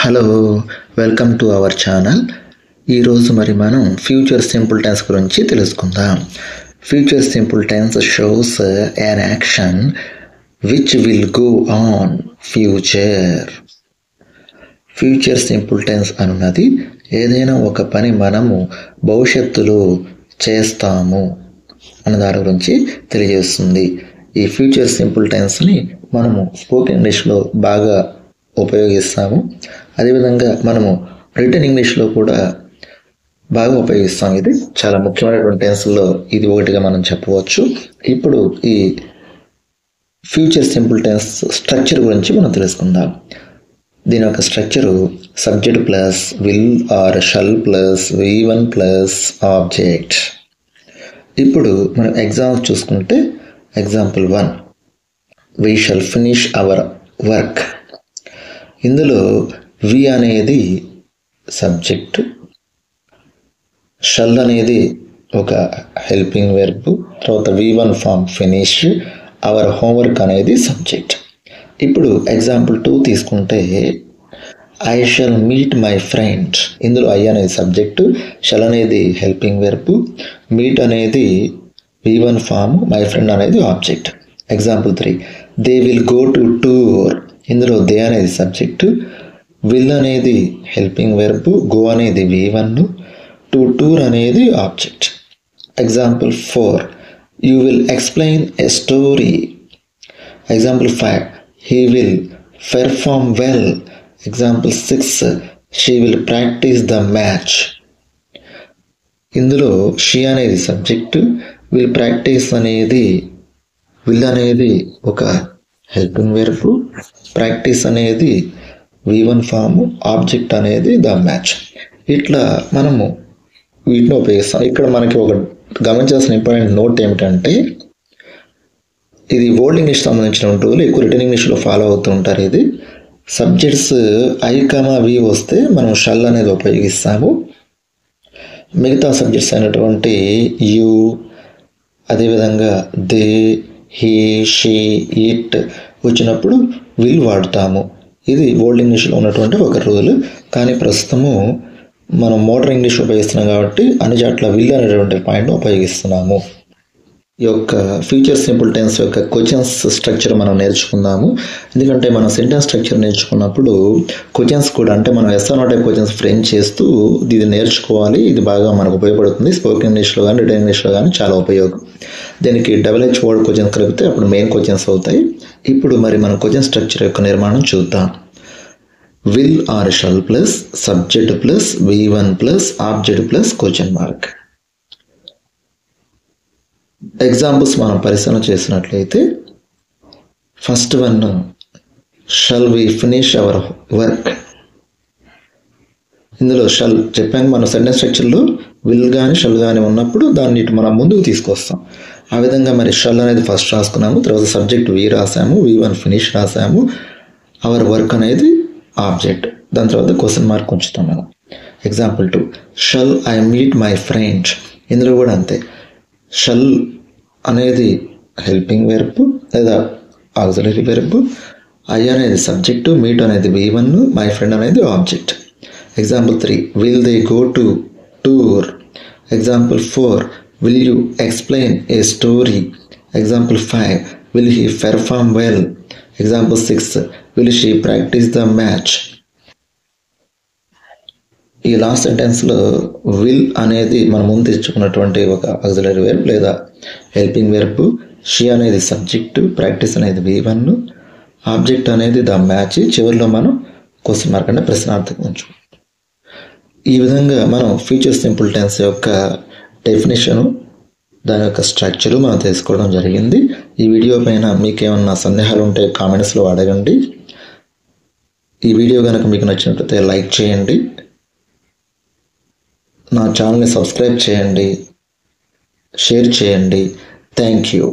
Hello, welcome to our channel. ఈరోజు మనం future simple tense గురించి తెలుసుకుందాం. Future simple tense shows an action which will go on future. Future simple tense అనున్నది ఏదైనా ఒక పని మనము భవిష్యత్తులో చేస్తాము అన్న దాని గురించి తెలియజేస్తుంది. ఈ ఫ్యూచర్ సింపుల్ టెన్స్ని మనము స్పోకెన్ ఇంగ్లీష్లో బాగా ఉపయోగిస్తాము. అదేవిధంగా మనము రిటన్ ఇంగ్లీష్లో కూడా బాగా ఉపయోగిస్తాము. ఇది చాలా ముఖ్యమైనటువంటి టెన్స్లో ఇది ఒకటిగా మనం చెప్పవచ్చు. ఇప్పుడు ఈ ఫ్యూచర్ సింపుల్ టెన్స్ స్ట్రక్చర్ గురించి మనం తెలుసుకుందాం. దీని యొక్క structure subject plus will or shall plus V1 plus object. ఇప్పుడు మనం ఎగ్జాంపుల్ చూసుకుంటే example 1, we shall finish our work. ఇందులో వి అనేది సబ్జెక్ట్, షల్ అనేది ఒక హెల్పింగ్ వెర్బ్, తర్వాత V1 form finish, our homework అనేది సబ్జెక్ట్. ఇప్పుడు ఎగ్జాంపుల్ 2 తీసుకుంటే I shall meet my friend. ఇందులో ఐ అనేది సబ్జెక్టు, షల్ అనేది హెల్పింగ్ వెర్బ్, మీట్ అనేది V1 ఫామ్, మై ఫ్రెండ్ అనేది object. Example 3, they will go to tour. ఇందులో దే అనేది సబ్జెక్టు, విల్ అనేది హెల్పింగ్ వెర్బ్, గో అనేది V1, టు టూర్ అనేది object. Example 4, you will explain a story. Example 5, he will perform well. Example 6, she will practice the match. ఇందులో she అనేది subject, will practice అనేది, will అనేది ఒక helping verb, practice అనేది V1 form, object అనేది the match. ఇట్లా మనము వీటిని ఉపయోగిస్తాం. ఇక్కడ మనకి ఒక గమనించాల్సిన ఇంపార్టెంట్ నోట్ ఏమిటంటే, ఇది ఓల్డ్ ఇంగ్లీష్ సంబంధించిన రూల్, ఎక్కువ రిటన్ ఇంగ్లీష్లో ఫాలో అవుతూ ఉంటారు. ఇది సబ్జెక్ట్స్ I, V వస్తే మనం షల్ అనేది ఉపయోగిస్తాము. మిగతా సబ్జెక్ట్స్ అయినటువంటి యూ, అదేవిధంగా దే, హీ, షీ, ఇట్ వచ్చినప్పుడు విల్ వాడుతాము. ఇది ఓల్డ్ ఇంగ్లీష్లో ఉన్నటువంటి ఒక రూల్. కానీ ప్రస్తుతము మనం మోడర్న్ ఇంగ్లీష్ ఉపయోగిస్తున్నాం కాబట్టి అన్ని చోట్ల విల్ అనేటువంటి పాయింట్ ఉపయోగిస్తున్నాము. ఈ యొక్క ఫ్యూచర్ సింపుల్ టెన్స్ యొక్క క్వశ్చన్స్ స్ట్రక్చర్ మనం నేర్చుకుందాము. ఎందుకంటే మనం సెంటెన్స్ స్ట్రక్చర్ నేర్చుకున్నప్పుడు క్వశ్చన్స్ కూడా, అంటే మనం yes or no type questions frame చేస్తూ ఇది నేర్చుకోవాలి. ఇది బాగా మనకు ఉపయోగపడుతుంది. స్పోకెన్ ఇంగ్లీష్లో కానీ రిటన్ ఇంగ్లీష్లో కానీ చాలా ఉపయోగం. దీనికి HH వర్డ్ క్వశ్చన్స్ కలిపితే అప్పుడు మెయిన్ క్వశ్చన్స్ అవుతాయి. ఇప్పుడు మనం క్వశ్చన్ స్ట్రక్చర్ యొక్క నిర్మాణం చూద్దాం. Will or shall plus subject plus V1 plus object plus question mark. Examples మనం పరిశీలన చేసినట్లయితే first one, shall we finish our work. ఇందులో షల్ చెప్పాను, మనం సెంటెన్స్ స్ట్రక్చర్లో విల్ కానీ షల్ కానీ ఉన్నప్పుడు దాన్ని మనం ముందుకు తీసుకొస్తాం. ఆ విధంగా షల్ అనేది ఫస్ట్ రాసుకున్నాము, తర్వాత సబ్జెక్ట్ వి రాసాము, V1 ఫినిష్ రాసాము, అవర్ వర్క్ అనేది ఆబ్జెక్ట్, దాని తర్వాత క్వశ్చన్ మార్క్ ఉంచుతాం మనం. Example 2, shall I meet my friend. ఇందులో కూడా అంతే, షల్ అనేది హెల్పింగ్ వెర్బ్ లేదా ఆక్సిలరీ వెర్బ్, ఐ అనేది సబ్జెక్టు, మీట్ అనేది V1, మై ఫ్రెండ్ అనేది object. Example 3, will they go to tour. Example 4, will you explain A story. Example 5, will he perform well. Example 6, will she practice the match. ఈ last సెంటెన్స్లో will అనేది మనం ముందు తెచ్చుకున్నటువంటి ఒక auxiliary verb లేదా helping verb, she అనేది subject, practice అనేది V1, object అనేది ద మ్యాచ్, చివరిలో మనం క్వశ్చన్ మార్క్ అంటే ప్రశ్నార్థకం ఉంచు. ఈ విధంగా మనం ఫ్యూచర్ సింపుల్ టెన్స్ యొక్క డెఫినేషను, దాని యొక్క స్ట్రక్చరు మనం తెలుసుకోవడం జరిగింది. ఈ వీడియో పైన మీకు ఏమన్నా సందేహాలు ఉంటే కామెంట్స్లో అడగండి. ఈ వీడియో కనుక మీకు నచ్చినట్లయితే లైక్ చేయండి, నా ఛానల్ని సబ్స్క్రైబ్ చేయండి, షేర్ చేయండి. Thank you.